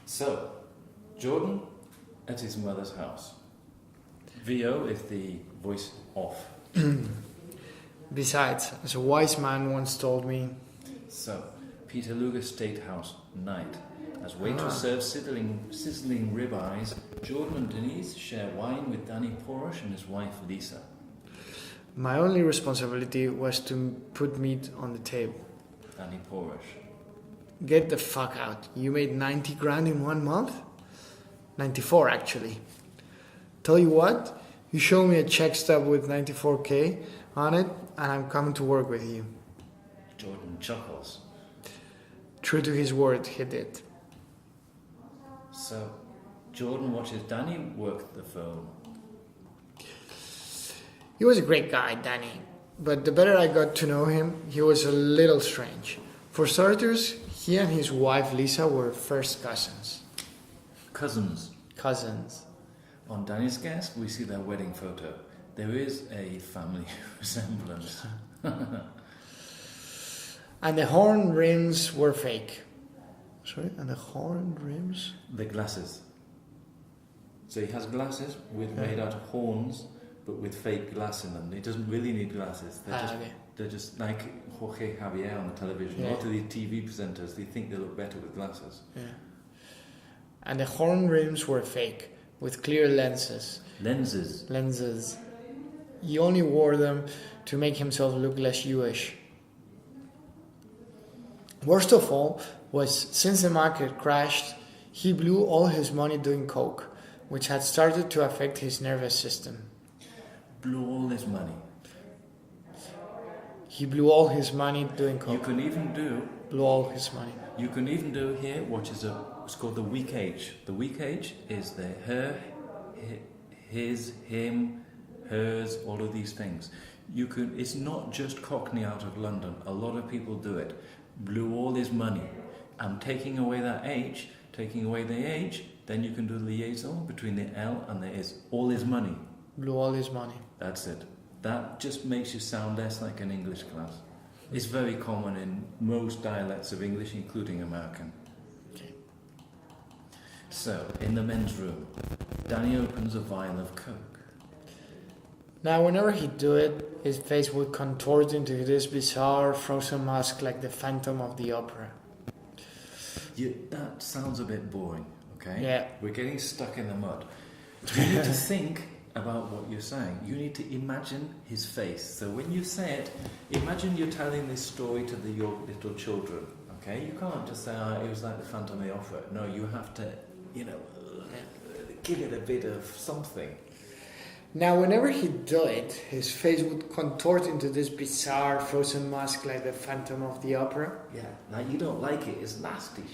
So, Jordan at his mother's house. VO is the voice off. Besides, as a wise man once told me... So, Peter Luger State House, night. As waitress serves sizzling ribeyes, Jordan and Denise share wine with Danny Porosh and his wife Lisa. My only responsibility was to put meat on the table. Danny Porosh. Get the fuck out. You made 90 grand in 1 month? 94 actually. Tell you what, you show me a check stub with 94k on it and I'm coming to work with you. Jordan chuckles. True to his word, he did. So, Jordan watches Danny work the phone. He was a great guy, Danny. But the better I got to know him, he was a little strange. For starters, he and his wife Lisa were first cousins. Cousins. On Danny's desk, we see their wedding photo. There is a family resemblance. And the horn rims were fake. Sorry, and the horn rims? The glasses. So he has glasses made out of horns, but with fake glass in them. He doesn't really need glasses. They're just like Jorge Javier on the television. A lot of these TV presenters, they think they look better with glasses. Yeah. And the horn rims were fake, with clear lenses. Lenses. He only wore them to make himself look less Jewish. Worst of all was, since the market crashed, he blew all his money doing coke, which had started to affect his nervous system. Blew all his money. He blew all his money doing coke. You can even do... Blew all his money. You can even do here, it's called the weak H. The weak H is the her, his, him, hers, all of these things. It's not just Cockney out of London. A lot of people do it. Blew all his money. I'm taking away that H, taking away the H, then you can do the liaison between the L and the is. All his money. Blew all his money. That's it. That just makes you sound less like an English class. It's very common in most dialects of English, including American. Okay. So, in the men's room, Danny opens a vial of Coke. Now, whenever he'd do it, his face would contort into this bizarre frozen mask like the Phantom of the Opera. That sounds a bit boring, okay? Yeah. We're getting stuck in the mud. You need to think about what you're saying. You need to imagine his face. So when you say it, imagine you're telling this story to your little children, okay? You can't just say, it was like the Phantom of the Opera. No, you have to, give it a bit of something. Now, whenever he'd do it, his face would contort into this bizarre frozen mask like the Phantom of the Opera. Yeah, now you don't like it, it's nasty.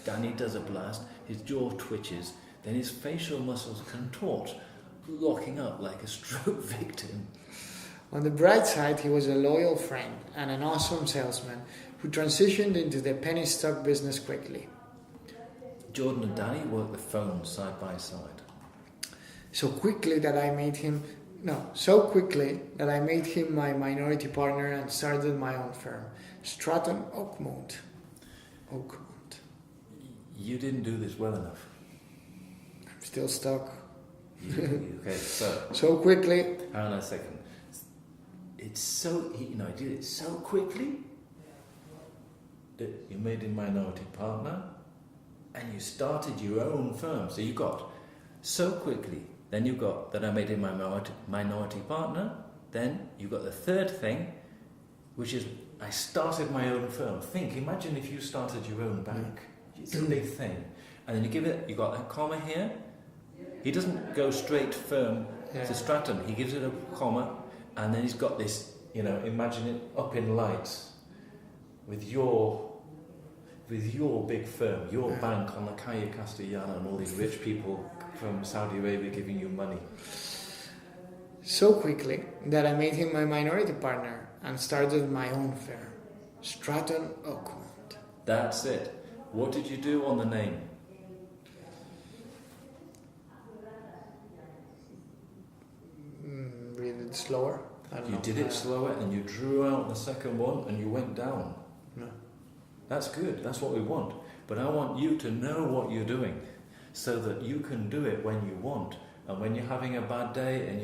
Danny does a blast, his jaw twitches, then his facial muscles contort, locking up like a stroke victim. On the bright side, he was a loyal friend and an awesome salesman who transitioned into the penny stock business quickly. Jordan and Danny worked the phone side by side. So quickly that I made him my minority partner and started my own firm, Stratton Oakmont. You didn't do this well enough. I'm still stuck. Okay, so quickly. Hang on a second. It's so, he did it so quickly that you made him minority partner and you started your own firm. So you got so quickly, then you got that I made him my minority partner, then you got the third thing, which is I started my own firm. Imagine if you started your own bank. It's a big thing. And then you got a comma here. He doesn't go straight firm to Stratton. He gives it a comma, and then he's got this, imagine it up in lights with your big firm, your bank on the Calle Castellana, and all these rich people from Saudi Arabia giving you money. So quickly that I made him my minority partner and started my own firm, Stratton Oakmont. That's it. What did you do on the name? Read it slower. You did it slower and you drew out the second one and you went down. No. That's good. That's what we want. But I want you to know what you're doing so that you can do it when you want. And when you're having a bad day and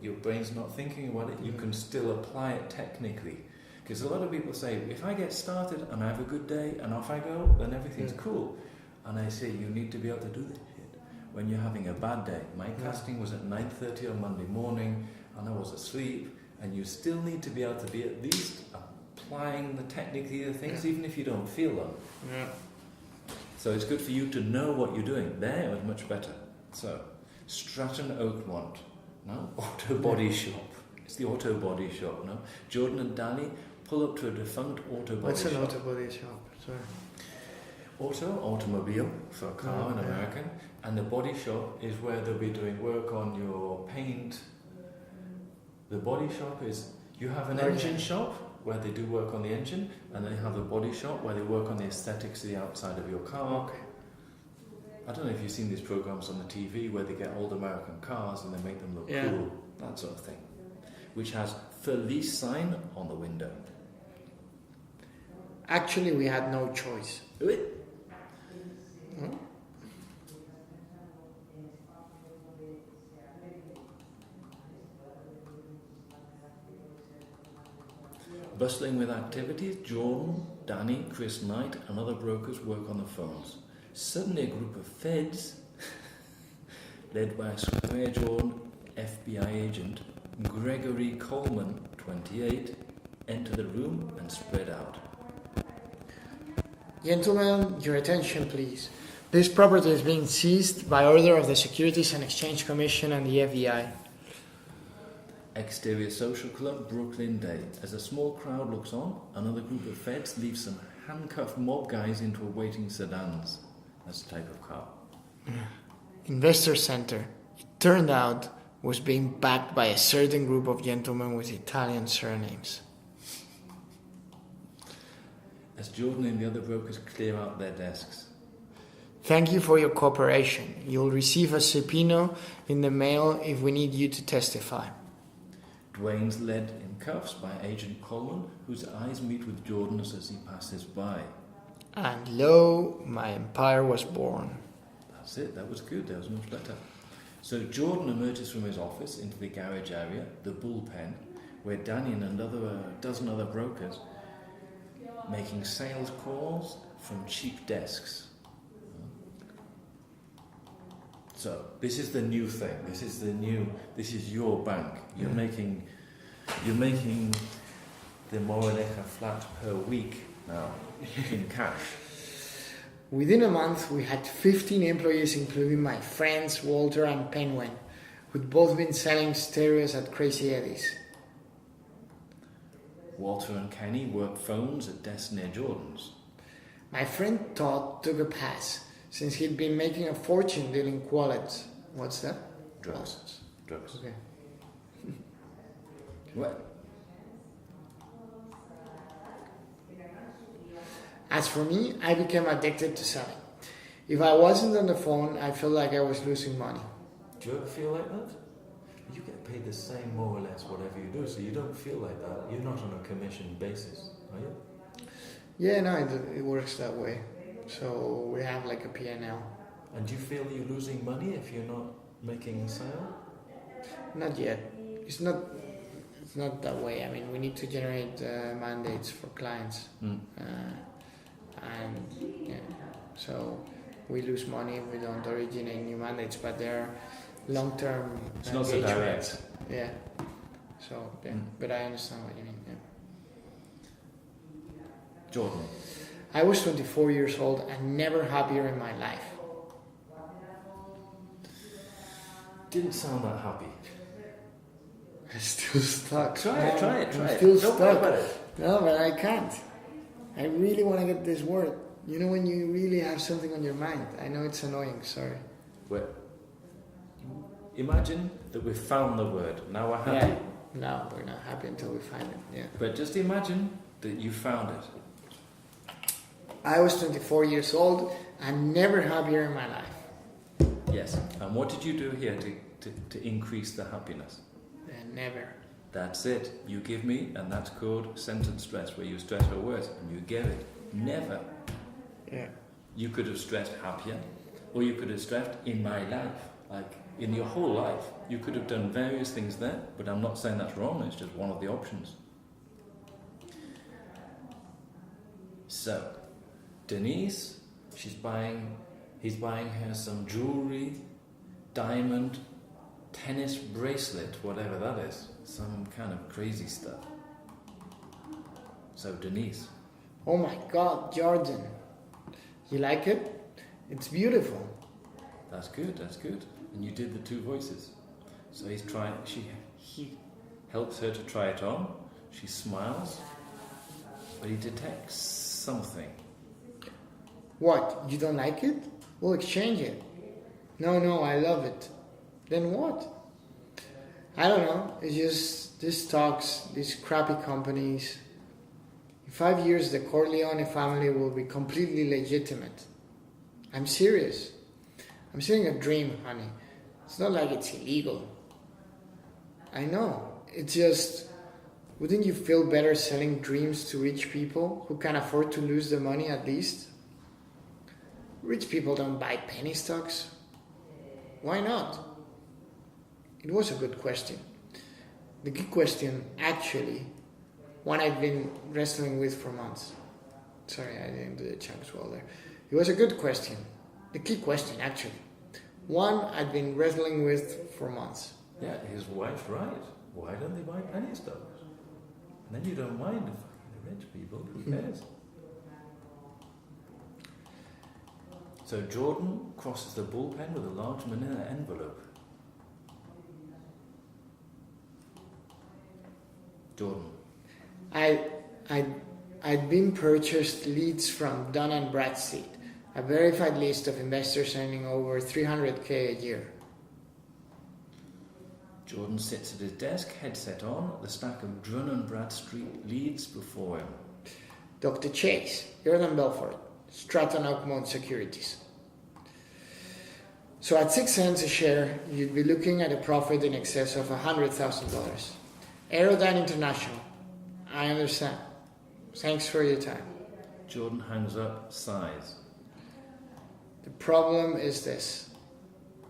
your brain's not thinking about it, you can still apply it technically. Because a lot of people say, if I get started and I have a good day and off I go, then everything's cool. And I say, you need to be able to do this shit when you're having a bad day. My casting was at 9:30 on Monday morning and I was asleep, and you still need to be able to be at least applying the technically the things, even if you don't feel them. Yeah. So it's good for you to know what you're doing. There was much better. So, Stratton Oakmont, no? Auto Body Shop. It's the Auto Body Shop, no? Jordan and Danny pull up to a defunct auto body shop. What's an auto body shop? Sorry. Automobile, for a car in American. And the body shop is where they'll be doing work on your paint. The body shop is, you have an engine shop where they do work on the engine, and they have a body shop where they work on the aesthetics of the outside of your car. Okay. I don't know if you've seen these programs on the TV where they get old American cars and they make them look cool, that sort of thing. Which has for lease sign on the window. Actually, we had no choice. Bustling with activities, Jordan, Danny, Chris Knight and other brokers work on the phones. Suddenly a group of feds, led by a square-jawed FBI agent, Gregory Coleman, 28, enter the room and spread out. Gentlemen, your attention please. This property is being seized by order of the Securities and Exchange Commission and the FBI. Exterior social club, Brooklyn Day. As a small crowd looks on, another group of feds leave some handcuffed mob guys into awaiting sedans. That's the type of car. Investor Center. It turned out was being backed by a certain group of gentlemen with Italian surnames. As Jordan and the other brokers clear out their desks. Thank you for your cooperation. You'll receive a subpoena in the mail if we need you to testify. Dwayne's led in cuffs by Agent Coleman, whose eyes meet with Jordan's as he passes by. And lo, my empire was born. That's it, that was good, that was much better. So Jordan emerges from his office into the garage area, the bullpen, where Danny and a dozen other brokers making sales calls from cheap desks. So this is the new thing. This is your bank. You're making the Moreneca flat per week now in cash. Within a month, we had 15 employees, including my friends Walter and Penguin, who'd both been selling stereos at Crazy Eddie's. Walter and Kenny worked phones at desks near Jordan's. My friend Todd took a pass, since he'd been making a fortune dealing qualets. What's that? Drugs. Drugs. Okay. What? As for me, I became addicted to selling. If I wasn't on the phone, I felt like I was losing money. Do you ever feel like that? You get paid the same more or less whatever you do, so you don't feel like that. You're not on a commission basis, are you? Yeah, no, it works that way. So we have like a P&L. And do you feel you're losing money if you're not making a sale? Not yet. It's not that way. I mean, we need to generate mandates for clients. And yeah, so we lose money if we don't originate new mandates, but they're long-term it's not so direct. Yeah. So, yeah, but I understand what you mean. Yeah. Jordan. I was 24 years old and never happier in my life. Didn't sound that happy. I'm still stuck. Try it. I'm still Don't stuck. worry about it. No, but I can't. I really want to get this word. You know when you really have something on your mind. I know it's annoying, sorry. Wait. Imagine that we've found the word. Now we're happy. Yeah. No, we're not happy until we find it. Yeah. But just imagine that you found it. I was 24 years old and never happier in my life. Yes. And what did you do here to increase the happiness? Never. That's it. You give me, and that's called sentence stress, where you stress a word and you get it. Never. Yeah. You could have stressed happier, or you could have stressed in my life. Like, in your whole life, you could have done various things there, but I'm not saying that's wrong, it's just one of the options. So, Denise, he's buying her some jewellery, diamond, tennis bracelet, whatever that is. Some kind of crazy stuff. So, Denise. Oh my God, Jordan. You like it? It's beautiful. That's good, that's good. And you did the two voices. So he helps her to try it on. She smiles, but he detects something. What? You don't like it? We'll exchange it. No, I love it. Then what? I don't know. It's just these talks, these crappy companies. In 5 years, the Corleone family will be completely legitimate. I'm serious. I'm selling a dream, honey. It's not like it's illegal. I know. It's just, wouldn't you feel better selling dreams to rich people who can afford to lose the money at least? Rich people don't buy penny stocks. Why not? It was a good question. The good question, actually, one I've been wrestling with for months. Sorry, I didn't do the chunks well there. It was a good question. The key question, actually. One I've been wrestling with for months. Yeah, his wife's right. Why don't they buy penny stocks? And then you don't mind the fucking rich people. Who cares? So Jordan crosses the bullpen with a large manila envelope. Jordan. I'd been purchased leads from Dun & Bradstreet, a verified list of investors earning over $300K a year. Jordan sits at his desk, headset on, the stack of Dun & Bradstreet leads before him. Dr. Chase, Jordan Belfort, Stratton Oakmont Securities. So at 6 cents a share, you'd be looking at a profit in excess of $100,000. Aerodyne International. I understand. Thanks for your time. Jordan hangs up, sighs. The problem is this.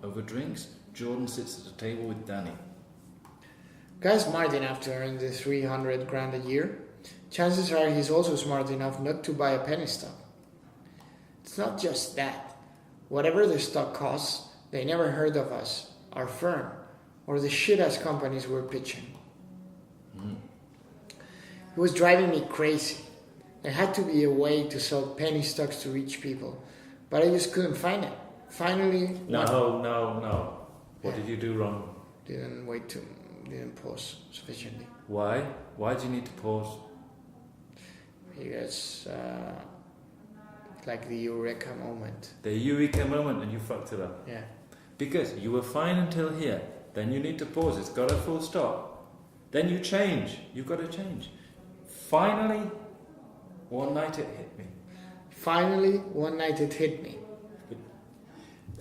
Over drinks, Jordan sits at a table with Danny. Guy's smart enough to earn the $300,000 a year. Chances are he's also smart enough not to buy a penny stock. It's not just that. Whatever the stock costs, they never heard of us, our firm, or the shit-ass companies we're pitching. It was driving me crazy. There had to be a way to sell penny stocks to rich people, but I just couldn't find it. Finally... No. What did you do wrong? Didn't pause sufficiently. Why? Why do you need to pause? Because, like the eureka moment. The eureka moment, and you fucked it up. Yeah. Because you were fine until here. Then you need to pause. It's got a full stop. Then you change. You've got to change. Finally, one night it hit me. But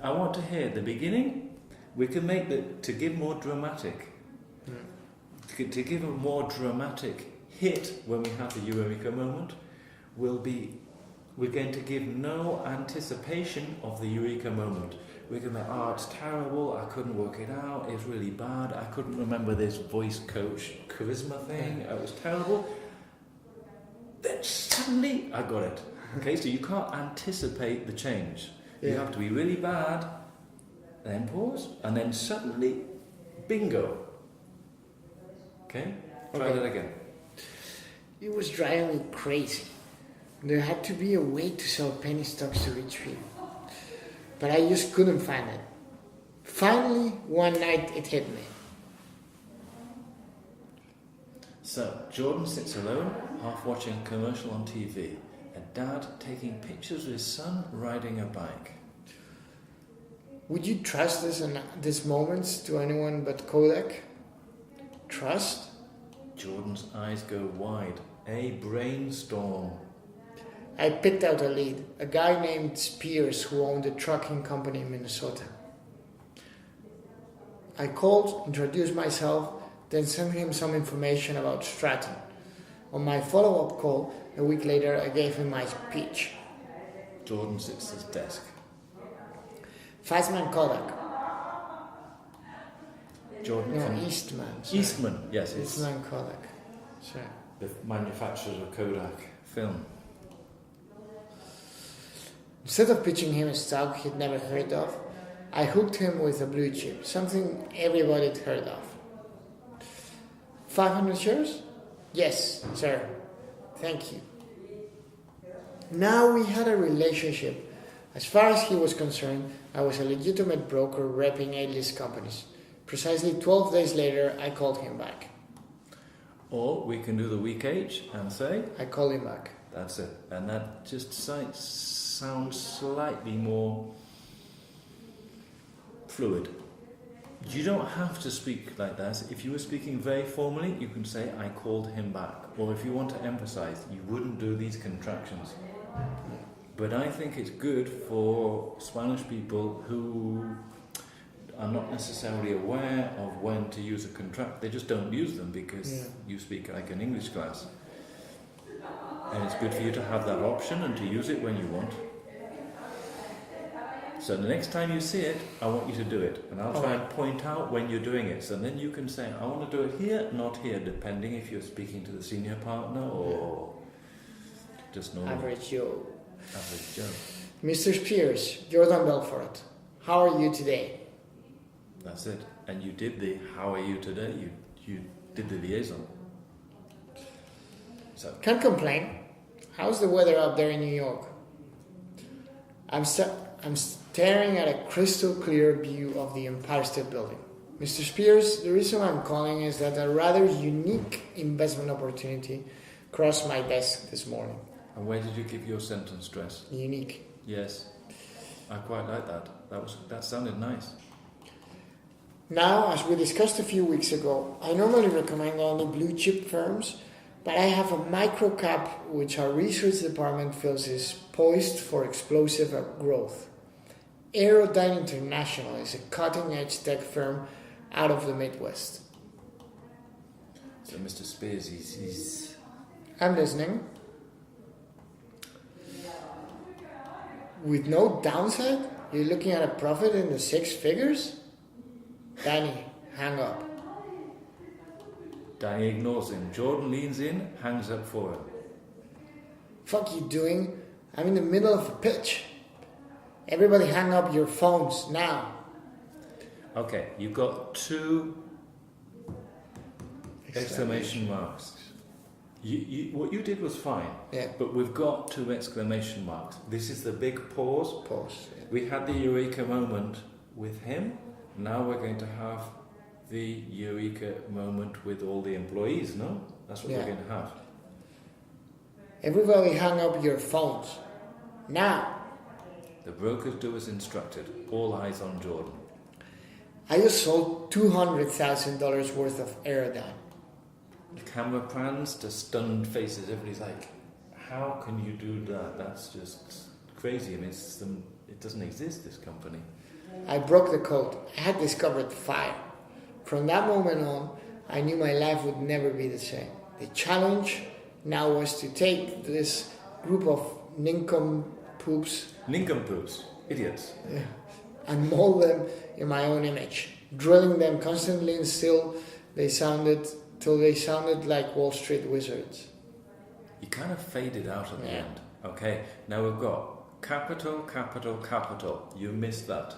I want to hear the beginning. We can make to give more dramatic. To give a more dramatic hit when we have the eureka moment, we're going to give no anticipation of the eureka moment. We're going to it's terrible, I couldn't work it out, it's really bad, I couldn't remember this voice coach charisma thing, it was terrible. Then suddenly I got it. Okay, so you can't anticipate the change. Yeah. You have to be really bad, then pause, and then suddenly, bingo. Okay? Try that again. It was driving me crazy. There had to be a way to sell penny stocks to rich people. But I just couldn't find it. Finally, one night it hit me. So, Jordan sits alone, half watching a commercial on TV. A dad taking pictures of his son riding a bike. Would you trust these moments to anyone but Kodak? Trust? Jordan's eyes go wide. A brainstorm. I picked out a lead, a guy named Spears who owned a trucking company in Minnesota. I called, introduced myself, then sent him some information about Stratton. On my follow-up call, a week later, I gave him my pitch. Jordan sits at his desk. Fastman Kodak. Jordan. No, Eastman. Sorry. Eastman, yes. It's Eastman Kodak. Sure. the manufacturers of Kodak film. Instead of pitching him a stock he'd never heard of, I hooked him with a blue chip, something everybody'd heard of. 500 shares? Yes, sir. Thank you. Now we had a relationship. As far as he was concerned, I was a legitimate broker repping A-list companies. Precisely 12 days later, I called him back. Or we can do the week H and say, I called him back. that's it. And that just sounds slightly more fluid. You don't have to speak like that. If you were speaking very formally, you can say, I called him back. Or if you want to emphasize, you wouldn't do these contractions. But I think it's good for Spanish people who are not necessarily aware of when to use a contract. They just don't use them because you speak like an English class. And it's good for you to have that option and to use it when you want. So the next time you see it, I want you to do it. And I'll try and point out when you're doing it. So then you can say, I want to do it here, not here, depending if you're speaking to the senior partner or just normal. Average Joe. Average Joe. Mr. Spears, Jordan Belfort, how are you today? That's it. And you did the how are you today? You did the liaison. So Can't complain. How's the weather up there in New York? I'm staring at a crystal clear view of the Empire State Building. Mr. Spears, the reason I'm calling is that a rather unique investment opportunity crossed my desk this morning. and where did you give your sentence stress? Unique. Yes. I quite like that. That sounded nice. Now, as we discussed a few weeks ago, I normally recommend only blue chip firms, but I have a micro cap which our research department feels is poised for explosive growth. Aerodyne International is a cutting-edge tech firm out of the Midwest. So Mr. Spears, he's I'm listening. With no downside? You're looking at a profit in the 6 figures? Danny, hang up. Danny ignores him. Jordan leans in, hangs up for him. Fuck you doing? I'm in the middle of a pitch. Everybody hang up your phones now. Okay, you've got 2 exclamation marks. What you did was fine. Yeah. But we've got 2 exclamation marks. This is the big pause. Pause. Yeah. We had the eureka moment with him. Now we're going to have the eureka moment with all the employees, no? That's what we're going to have. Everybody hang up your phones. Now. The brokers do as instructed. All eyes on Jordan. I just sold $200,000 worth of Aerodyne. The camera pans to stunned faces. Everybody's like, how can you do that? That's just crazy. I mean, it doesn't exist, this company. I broke the code. I had discovered fire. From that moment on, I knew my life would never be the same. The challenge now was to take this group of nincompoops, idiots, and mold them in my own image, drilling them constantly until they sounded like Wall Street wizards. You kind of faded out at the end. Okay, now we've got capital, capital, capital. You missed that.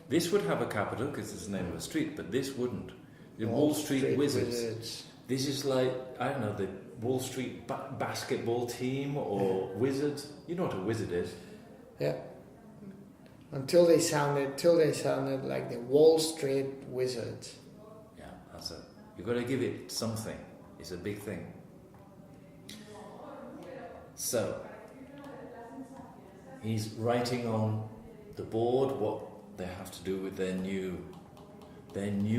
This would have a capital because it's the name of a street, but this wouldn't. The Wall Street Wizards. This is like, I don't know, the Wall Street basketball team or Wizards. You know what a wizard is. Yeah. Until they sounded like the Wall Street Wizards. Yeah, that's it. You've got to give it something. It's a big thing. So, he's writing on the board what they have to do with their new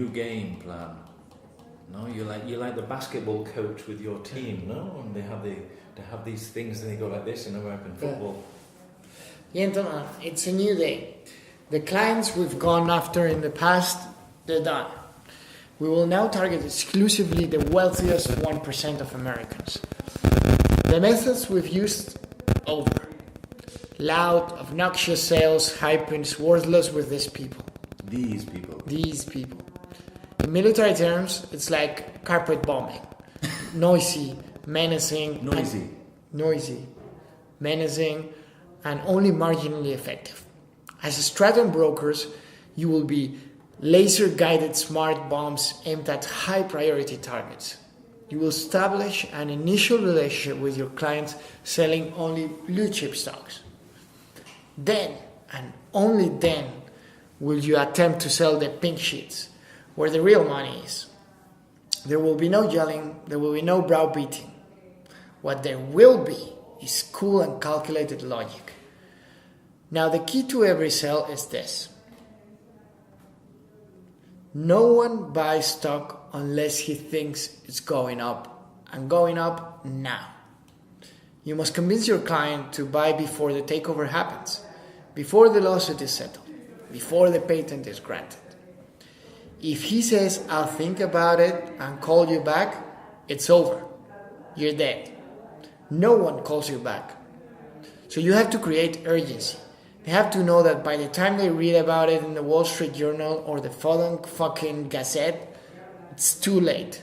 game plan. No, you're like the basketball coach with your team, no? And they have these things and they go like this in American football. Gentlemen, it's a new day. The clients we've gone after in the past, they're done. We will now target exclusively the wealthiest 1% of Americans. The methods we've used, over. Loud, obnoxious sales, hypens, worthless with these people. These people. These people. In military terms, it's like carpet bombing. Noisy, menacing. Noisy, menacing, and only marginally effective. As Stratton brokers, you will be laser-guided smart bombs aimed at high-priority targets. You will establish an initial relationship with your clients selling only blue-chip stocks. Then, and only then, will you attempt to sell the pink sheets, where the real money is. There will be no yelling, there will be no browbeating. What there will be is cool and calculated logic. Now, the key to every sale is this. No one buys stock unless he thinks it's going up, and going up now. You must convince your client to buy before the takeover happens, before the lawsuit is settled, before the patent is granted. If he says, I'll think about it and call you back, it's over. You're dead. No one calls you back. So you have to create urgency. They have to know that by the time they read about it in the Wall Street Journal or the following fucking Gazette, it's too late.